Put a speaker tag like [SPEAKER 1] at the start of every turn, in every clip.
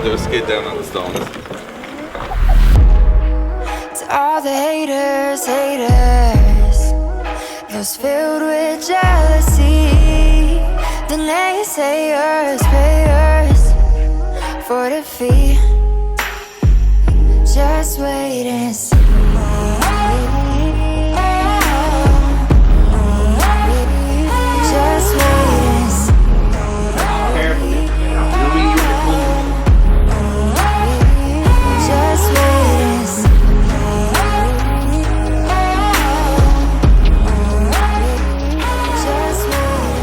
[SPEAKER 1] do a skid down on the stones.
[SPEAKER 2] To all the haters, those filled with jealousy, the naysayers, prayers for defeat. Just wait and see. Just wait and see. Just wait and see.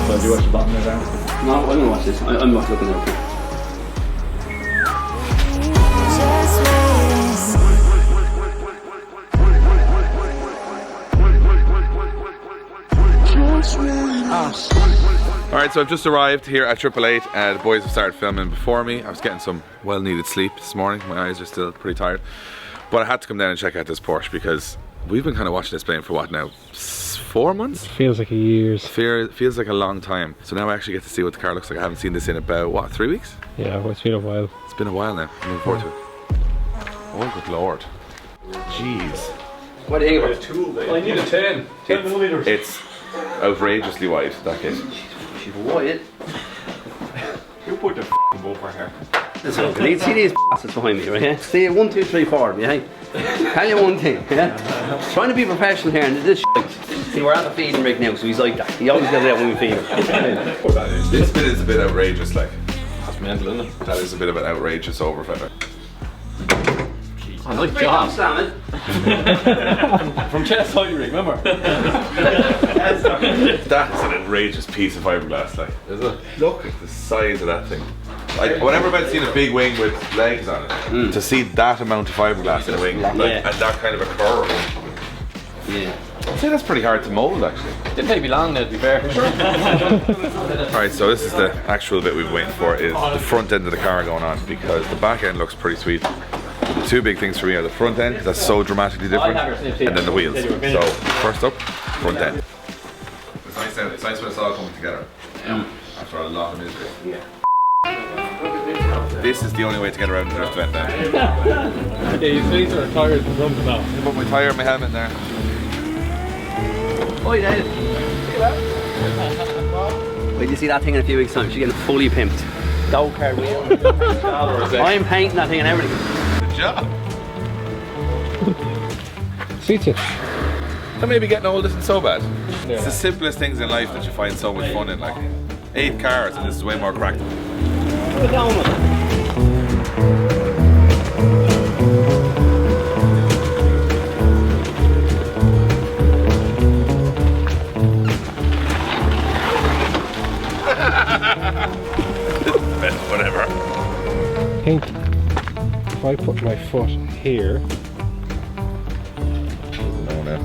[SPEAKER 3] So do you watch the bottom there, Dan?
[SPEAKER 4] No, I'm gonna watch this. I'm not looking at it.
[SPEAKER 2] Just wait and see.
[SPEAKER 1] Alright, so I've just arrived here at 888 and the boys have started filming before me. I was getting some well-needed sleep this morning. My eyes are still pretty tired. But I had to come down and check out this Porsche because we've been kind of watching this plane for what now? 4 months?
[SPEAKER 3] Feels like a year's.
[SPEAKER 1] Feels like a long time. So now I actually get to see what the car looks like. I haven't seen this in about, what, 3 weeks?
[SPEAKER 3] Yeah, well, it's been a while.
[SPEAKER 1] It's been a while now. I'm looking forward to it. Oh, good lord. Jeez.
[SPEAKER 4] What do you think about it?
[SPEAKER 3] I need a 10 millimeters.
[SPEAKER 1] It's outrageously wide, that kit.
[SPEAKER 4] She's wide.
[SPEAKER 3] You put the f***ing bumper here.
[SPEAKER 4] Listen, you need to see these bastards behind me, right? Yeah? See 1, 2, 3, 4, yeah? Tell you one thing, yeah? Trying to be professional here and this shit. See, we're at the feeding rig now, so he's like that. He always does that when we feed him.
[SPEAKER 1] This bit is a bit outrageous, like.
[SPEAKER 3] That's mental, isn't it?
[SPEAKER 1] That is a bit of an outrageous overfeather.
[SPEAKER 3] Oh, nice job.
[SPEAKER 4] Salmon.
[SPEAKER 3] From chest height rig, remember?
[SPEAKER 1] That is an outrageous piece of fiberglass, like.
[SPEAKER 3] Is it?
[SPEAKER 1] Look at the size of that thing. Like, whenever I've seen a big wing with legs on it, to see that amount of fiberglass in a wing, like,
[SPEAKER 4] Yeah.
[SPEAKER 1] and that kind of a curve.
[SPEAKER 4] Yeah.
[SPEAKER 1] I'd say that's pretty hard to mould, actually.
[SPEAKER 3] Didn't take me long now, to be fair.
[SPEAKER 1] Alright, so this is the actual bit we've been waiting for, is the front end of the car going on, because the back end looks pretty sweet. The two big things for me are the front end, that's so dramatically different, and then the wheels. So, first up, front end. It's nice when it's all coming together. After a lot of misery.
[SPEAKER 4] Yeah.
[SPEAKER 1] This is the only way to get around the drift vent now.
[SPEAKER 3] Yeah, you see sort of tires and drums now.
[SPEAKER 1] I put my tyre and my helmet in there.
[SPEAKER 4] Oh, you did. Wait, you see that thing in a few weeks' time? She's getting fully pimped. Go car wheel. I'm painting that thing and everything.
[SPEAKER 1] Good job.
[SPEAKER 3] Suits you.
[SPEAKER 1] So maybe getting old isn't so bad. It's the simplest things in life that you find so much fun in, like 8 cars and this is way more cracked.
[SPEAKER 4] Put it down with it.
[SPEAKER 1] Whatever.
[SPEAKER 3] I think if I put my foot here.
[SPEAKER 1] No, no.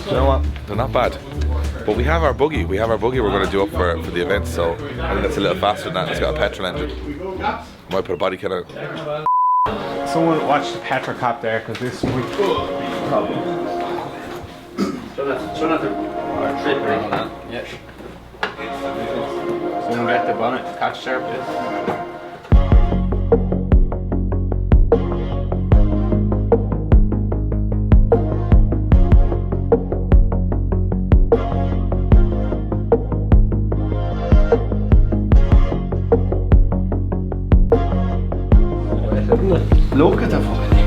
[SPEAKER 1] You know what? They're not bad. But we have our buggy. We're going to do up for the event, so I think that's a little faster than that. It's got a petrol engine. Might put a body kit on it.
[SPEAKER 5] Someone watch the Petra Cop there, because this week.
[SPEAKER 4] Try not to trip or anything like that.
[SPEAKER 5] Yeah. Someone get the bonnet, catch sharp this.
[SPEAKER 4] Look at the fucking thing.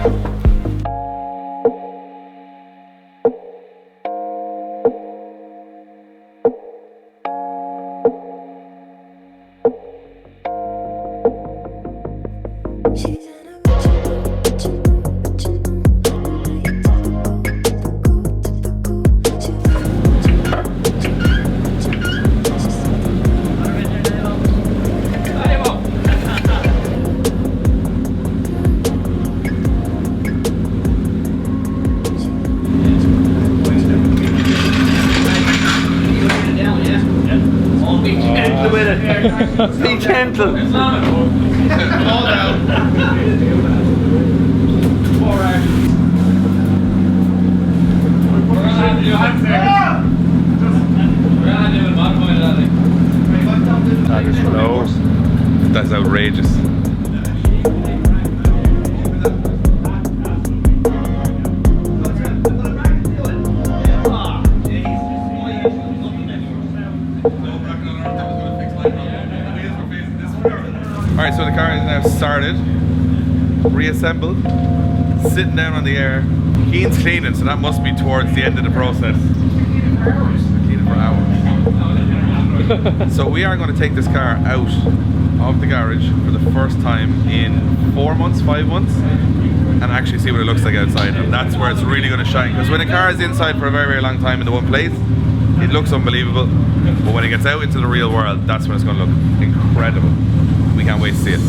[SPEAKER 4] Be gentle.
[SPEAKER 1] started, reassembled, sitting down on the air. Keen's cleaning, so that must be towards the end of the process. Cleaning for hours. So we are going to take this car out of the garage for the first time in 4 months, 5 months, and actually see what it looks like outside. And that's where it's really going to shine, because when a car is inside for a very, very long time in the one place, it looks unbelievable, but when it gets out into the real world, that's when it's going to look incredible. We can't wait to see it.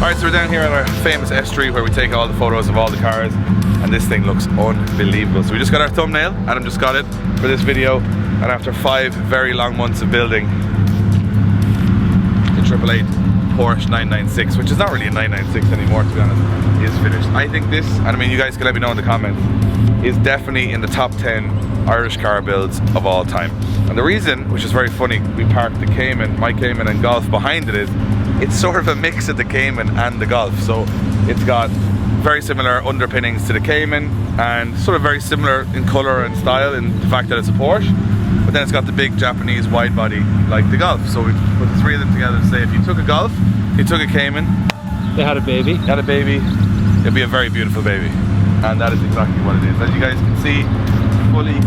[SPEAKER 1] Alright, so we're down here at our famous S3 where we take all the photos of all the cars, and this thing looks unbelievable. So we just got our thumbnail, Adam just got it for this video, and after 5 very long months of building the 888 Porsche 996, which is not really a 996 anymore to be honest, is finished. I think this, and I mean you guys can let me know in the comments, is definitely in the top 10 Irish car builds of all time. And the reason, which is very funny, we parked the Cayman, my Cayman and Golf behind it, is it's sort of a mix of the Cayman and the Golf. So it's got very similar underpinnings to the Cayman and sort of very similar in colour and style in the fact that it's a Porsche, but then it's got the big Japanese wide body like the Golf. So we put the 3 of them together to say if you took a Golf, if you took a Cayman,
[SPEAKER 3] They had a baby.
[SPEAKER 1] it'd be a very beautiful baby. And that is exactly what it is. As you guys can see, fully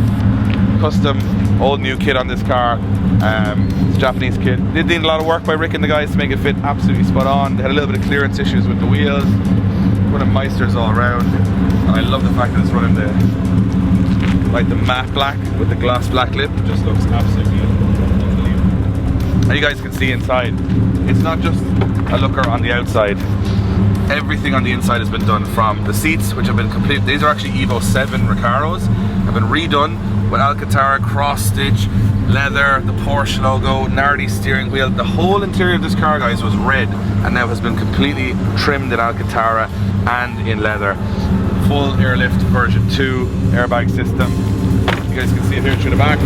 [SPEAKER 1] custom old new kit on this car. It's a Japanese kit. Did need a lot of work by Rick and the guys to make it fit absolutely spot on. They had a little bit of clearance issues with the wheels. Running Meisters all around. And I love the fact that it's running the matte black with the gloss black lip. It just looks absolutely unbelievable. And you guys can see inside, it's not just a looker on the outside. Everything on the inside has been done, from the seats, which have been complete. These are actually Evo 7 Recaros, have been redone with Alcantara, cross stitch, leather, the Porsche logo, Nardi steering wheel. The whole interior of this car, guys, was red and now has been completely trimmed in Alcantara and in leather. Full Airlift version 2 airbag system. You guys can see it here through the back.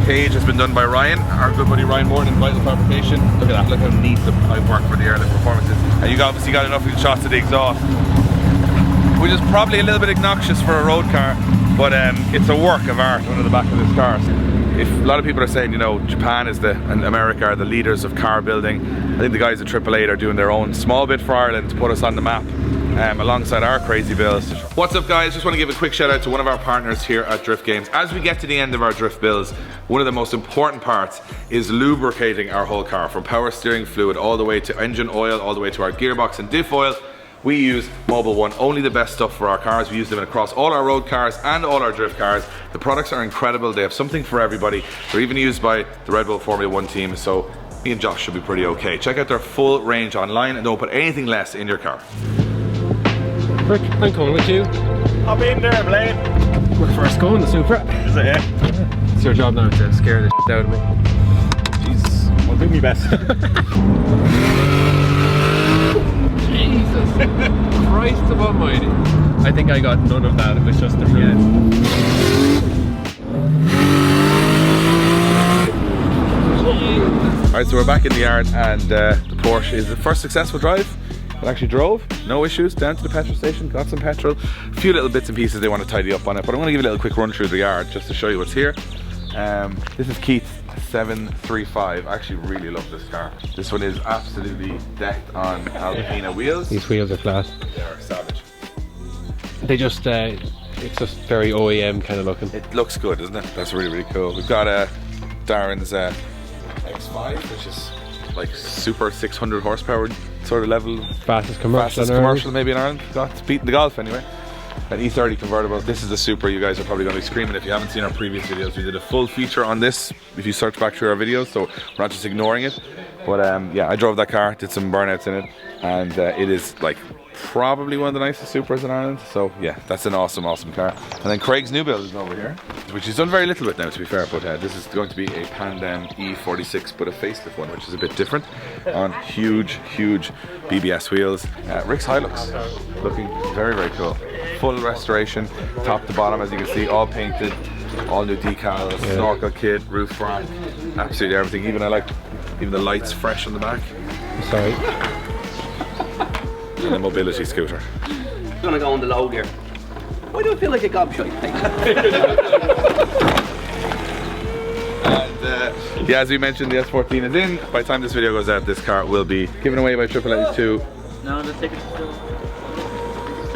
[SPEAKER 1] Cage has been done by Ryan, our good buddy Ryan Morton in Vital Fabrication. Look at that, look how neat the pipework for the Airlift performance is. And you obviously got enough shots of the exhaust, which is probably a little bit obnoxious for a road car, but it's a work of art under the back of this car. If a lot of people are saying, you know, Japan and America are the leaders of car building, I think the guys at AAA are doing their own small bit for Ireland to put us on the map. Alongside our crazy builds. What's up, guys? Just want to give a quick shout out to one of our partners here at Drift Games. As we get to the end of our drift builds, one of the most important parts is lubricating our whole car, from power steering fluid all the way to engine oil, all the way to our gearbox and diff oil. We use Mobil 1, only the best stuff for our cars. We use them across all our road cars and all our drift cars. The products are incredible. They have something for everybody. They're even used by the Red Bull Formula 1 team, so me and Josh should be pretty okay. Check out their full range online and don't put anything less in your car.
[SPEAKER 3] Rick, I'm coming with you.
[SPEAKER 5] I'll be in there, Blaine.
[SPEAKER 3] We're first going, the Supra.
[SPEAKER 5] Is it, yeah?
[SPEAKER 3] It's your job now to scare the shit out of me.
[SPEAKER 5] Jeez, I'll do my best.
[SPEAKER 3] Jesus Christ almighty. I think I got none of that, it was just the front.
[SPEAKER 1] Alright, so we're back in the yard and the Porsche is the first successful drive. It actually drove, no issues, down to the petrol station, got some petrol. A few little bits and pieces they want to tidy up on it, but I'm going to give you a little quick run through the yard just to show you what's here. This is Keith's 735. I actually really love this car. This one is absolutely decked on Alpina wheels.
[SPEAKER 3] These wheels are class.
[SPEAKER 1] They are savage.
[SPEAKER 3] They just, it's just very OEM kind of looking.
[SPEAKER 1] It looks good, doesn't it? That's really, really cool. We've got Darren's X5, which is like super 600 horsepower sort of level.
[SPEAKER 3] Fastest commercial
[SPEAKER 1] Maybe in Ireland. It's beating the Golf anyway. An E30 convertible. This is the Supra. You guys are probably going to be screaming if you haven't seen our previous videos. We did a full feature on this if you search back through our videos, so we're not just ignoring it. But yeah, I drove that car, did some burnouts in it, and it is like probably one of the nicest Supras in Ireland. So yeah, that's an awesome, awesome car. And then Craig's new build is over here, which he's done very little with now, to be fair, but this is going to be a Pandem E46, but a facelift one, which is a bit different, on huge, huge BBS wheels. Rick's Hilux, looking very, very cool. Full restoration, top to bottom, as you can see, all painted, all new decals, snorkel kit, roof rack, absolutely everything. Even the lights fresh on the back.
[SPEAKER 3] Sorry.
[SPEAKER 1] And a mobility scooter.
[SPEAKER 4] I'm gonna go on the low gear. Why do I feel like a gobshite?
[SPEAKER 1] And yeah, as we mentioned, the S14 is in. By the time this video goes out, this car will be given away by AAA to...
[SPEAKER 6] No, the tickets still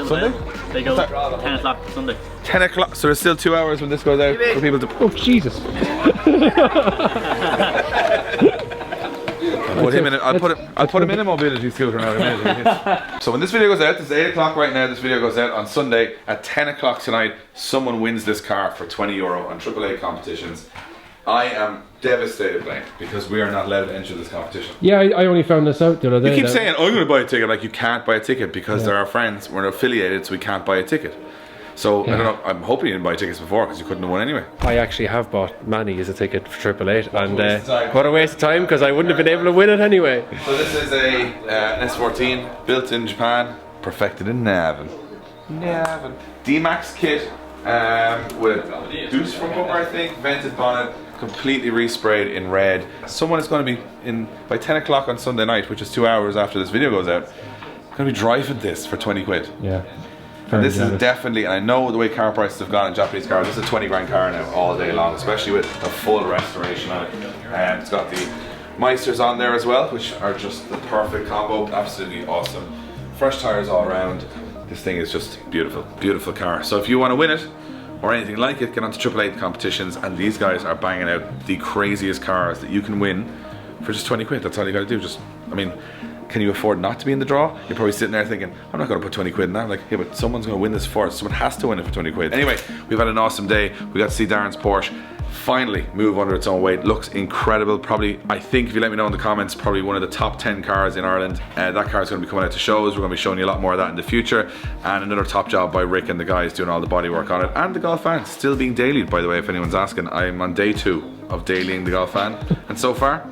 [SPEAKER 1] Sunday?
[SPEAKER 6] there. They go 10 o'clock Sunday.
[SPEAKER 1] 10 o'clock, so there's still 2 hours when this goes out for people to...
[SPEAKER 3] Oh, Jesus.
[SPEAKER 1] I'll put him in a mobility scooter now. So when this video goes out, it's 8 o'clock right now. This video goes out on Sunday at 10 o'clock tonight. Someone wins this car for €20 on AAA competitions. I am devastated, Blaine, because we are not allowed to enter this competition.
[SPEAKER 3] Yeah, I only found this out the other day.
[SPEAKER 1] You keep saying, I'm going to buy a ticket. Like, you can't buy a ticket because they're our friends. We're affiliated, so we can't buy a ticket. So, I don't know, I'm hoping you didn't buy tickets before because you couldn't have won anyway.
[SPEAKER 3] I actually have bought Manny as a ticket for Triple Eight, and what a waste of time because I wouldn't have been able to win it anyway.
[SPEAKER 1] So this is a an S14 built in Japan, perfected in Navan. D-Max kit with deuce front bumper, I think, vented bonnet, completely resprayed in red. Someone is going to be in by 10 o'clock on Sunday night, which is 2 hours after this video goes out, going to be driving this for 20 quid.
[SPEAKER 3] Yeah.
[SPEAKER 1] And this is definitely, and I know the way car prices have gone in Japanese cars, this is a 20 grand car now all day long, especially with a full restoration on it. It's got the Meisters on there as well, which are just the perfect combo, absolutely awesome. Fresh tires all around. This thing is just beautiful, beautiful car. So if you want to win it, or anything like it, get onto AAA competitions, and these guys are banging out the craziest cars that you can win for just 20 quid. That's all you got to do. Just, I mean, can you afford not to be in the draw? You're probably sitting there thinking, I'm not going to put 20 quid in that. Like, yeah, but someone's going to win this for us. Someone has to win it for 20 quid. Anyway, we've had an awesome day. We got to see Darren's Porsche. finally move under its own weight. Looks incredible. Probably, I think if you let me know in the comments, probably one of the top 10 cars in Ireland. That car is going to be coming out to shows. We're going to be showing you a lot more of that in the future. And another top job by Rick and the guys doing all the body work on it. And the Golf Van still being dailied, by the way, if anyone's asking. I'm on day 2 of dailying the Golf Van, and so far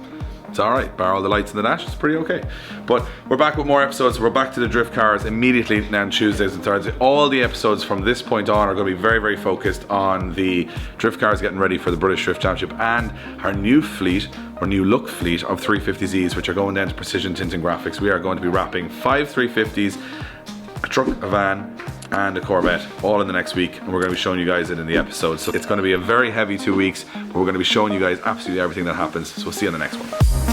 [SPEAKER 1] it's alright, bar all the lights in the dash, it's pretty okay. But we're back with more episodes. We're back to the drift cars immediately now on Tuesdays and Thursdays. All the episodes from this point on are going to be very, very focused on the drift cars getting ready for the British Drift Championship and our new fleet, or new look fleet of 350Zs, which are going down to precision tinting graphics. We are going to be wrapping 5 350s, a truck, a van, and a Corvette all in the next week, and we're going to be showing you guys it in the episode. So it's going to be a very heavy 2 weeks, but we're going to be showing you guys absolutely everything that happens. So we'll see you in the next one.